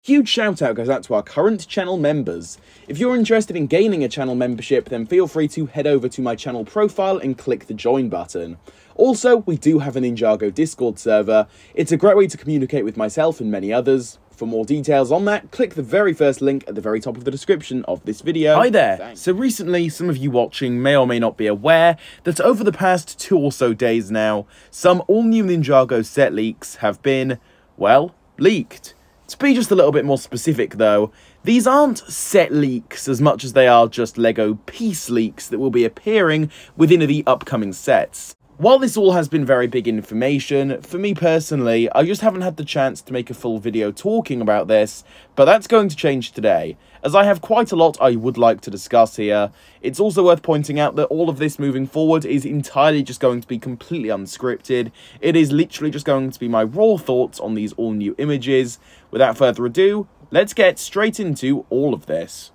Huge shout out goes out to our current channel members. If you're interested in gaining a channel membership, then feel free to head over to my channel profile and click the join button. Also, we do have a Ninjago Discord server. It's a great way to communicate with myself and many others. For more details on that, click the very first link at the very top of the description of this video. Hi there! Thanks. So recently, some of you watching may or may not be aware that over the past 2 or so days now, some all-new Ninjago set leaks have been, well, leaked. To be just a little bit more specific though, these aren't set leaks as much as they are just LEGO piece leaks that will be appearing within the upcoming sets. While this all has been very big information, for me personally, I just haven't had the chance to make a full video talking about this, but that's going to change today, as I have quite a lot I would like to discuss here. It's also worth pointing out that all of this moving forward is entirely just going to be completely unscripted. It is literally just going to be my raw thoughts on these all new images. Without further ado, let's get straight into all of this.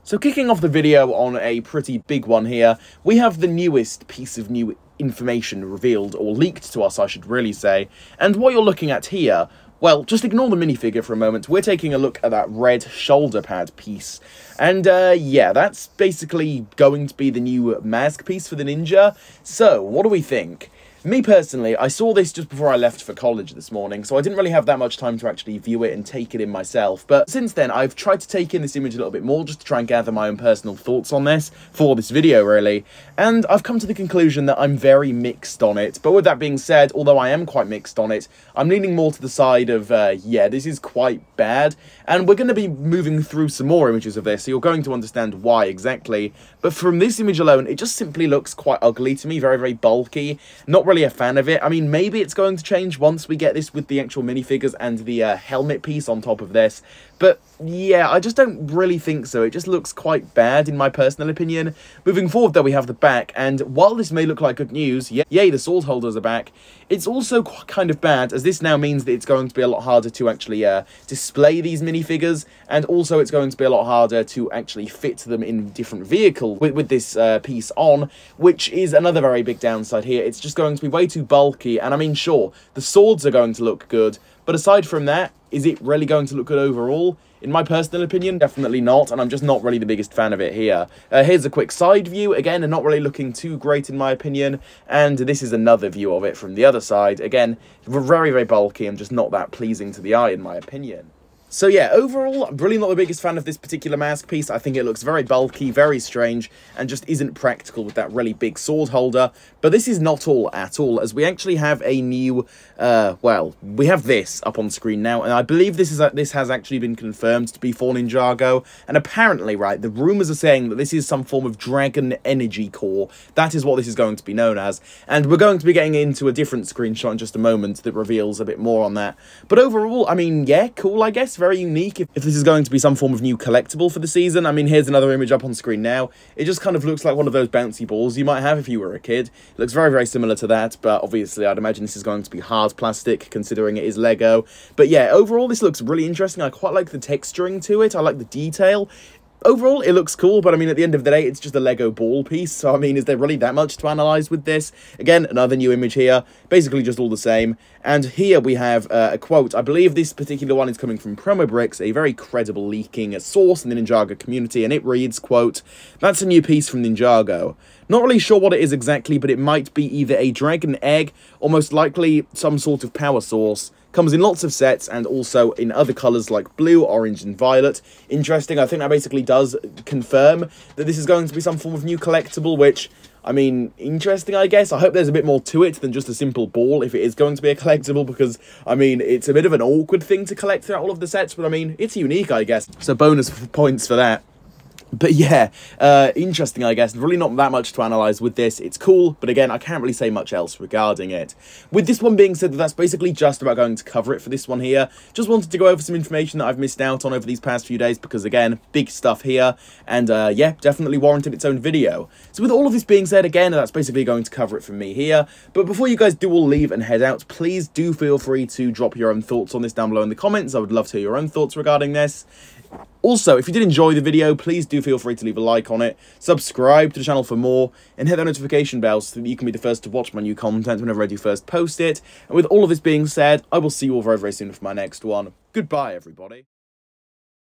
So kicking off the video on a pretty big one here, we have the newest piece of new information revealed, or leaked to us I should really say, and what you're looking at here, well, just ignore the minifigure for a moment, we're taking a look at that red shoulder pad piece, and yeah, that's basically going to be the new mask piece for the ninja. So, what do we think? Me personally, I saw this just before I left for college this morning, so I didn't really have that much time to actually view it and take it in myself. But since then, I've tried to take in this image a little bit more, just to try and gather my own personal thoughts on this, for this video really. And I've come to the conclusion that I'm very mixed on it. But with that being said, although I am quite mixed on it, I'm leaning more to the side of, yeah, this is quite bad. And we're going to be moving through some more images of this, so you're going to understand why exactly. But from this image alone, it just simply looks quite ugly to me, very, very bulky. Not really a fan of it. I mean, maybe it's going to change once we get this with the actual minifigures and the helmet piece on top of this. But yeah, I just don't really think so. It just looks quite bad in my personal opinion. Moving forward though, we have the back, and while this may look like good news, yay, the sword holders are back, it's also kind of bad, as this now means that it's going to be a lot harder to actually display these minifigures, and also it's going to be a lot harder to actually fit them in different vehicles with this piece on, which is another very big downside here. It's just going to be way too bulky, and I mean, sure, the swords are going to look good, but aside from that, is it really going to look good overall? In my personal opinion, definitely not, and I'm just not really the biggest fan of it here. Here's a quick side view, again, and not really looking too great in my opinion, and this is another view of it from the other side. Again, very, very bulky and just not that pleasing to the eye in my opinion. So yeah, overall, I'm really not the biggest fan of this particular mask piece. I think it looks very bulky, very strange, and just isn't practical with that really big sword holder. But this is not all at all, as we actually have a new, well, we have this up on screen now, and I believe this has actually been confirmed to be for Ninjago. And apparently, right, the rumors are saying that this is some form of dragon energy core. That is what this is going to be known as. And we're going to be getting into a different screenshot in just a moment that reveals a bit more on that. But overall, I mean, yeah, cool, I guess. Very unique if this is going to be some form of new collectible for the season. I mean, here's another image up on screen now. It just kind of looks like one of those bouncy balls you might have if you were a kid. It looks very, very similar to that, but obviously I'd imagine this is going to be hard plastic, considering it is Lego. But yeah, overall this looks really interesting. I quite like the texturing to it. I like the detail. Overall, it looks cool, but I mean, at the end of the day, it's just a Lego ball piece, so I mean, is there really that much to analyse with this? Again, another new image here, basically just all the same. And here we have a quote. I believe this particular one is coming from Promobricks, a very credible leaking source in the Ninjago community, and it reads, quote, "That's a new piece from Ninjago. Not really sure what it is exactly, but it might be either a dragon egg, or most likely some sort of power source. Comes in lots of sets, and also in other colours like blue, orange, and violet." Interesting, I think that basically does confirm that this is going to be some form of new collectible, which, I mean, interesting, I guess. I hope there's a bit more to it than just a simple ball if it is going to be a collectible, because, I mean, it's a bit of an awkward thing to collect throughout all of the sets, but I mean, it's unique, I guess. So bonus points for that. But yeah, interesting, I guess. Really not that much to analyse with this. It's cool, but again, I can't really say much else regarding it. With this one being said, that's basically just about going to cover it for this one here. Just wanted to go over some information that I've missed out on over these past few days, because again, big stuff here, and yeah, definitely warranted its own video. So with all of this being said, again, that's basically going to cover it from me here. But before you guys do all leave and head out, please do feel free to drop your own thoughts on this down below in the comments. I would love to hear your own thoughts regarding this. Also, if you did enjoy the video, please do feel free to leave a like on it, subscribe to the channel for more, and hit that notification bell so that you can be the first to watch my new content whenever I do first post it. And with all of this being said, I will see you all very, very soon for my next one. Goodbye, everybody.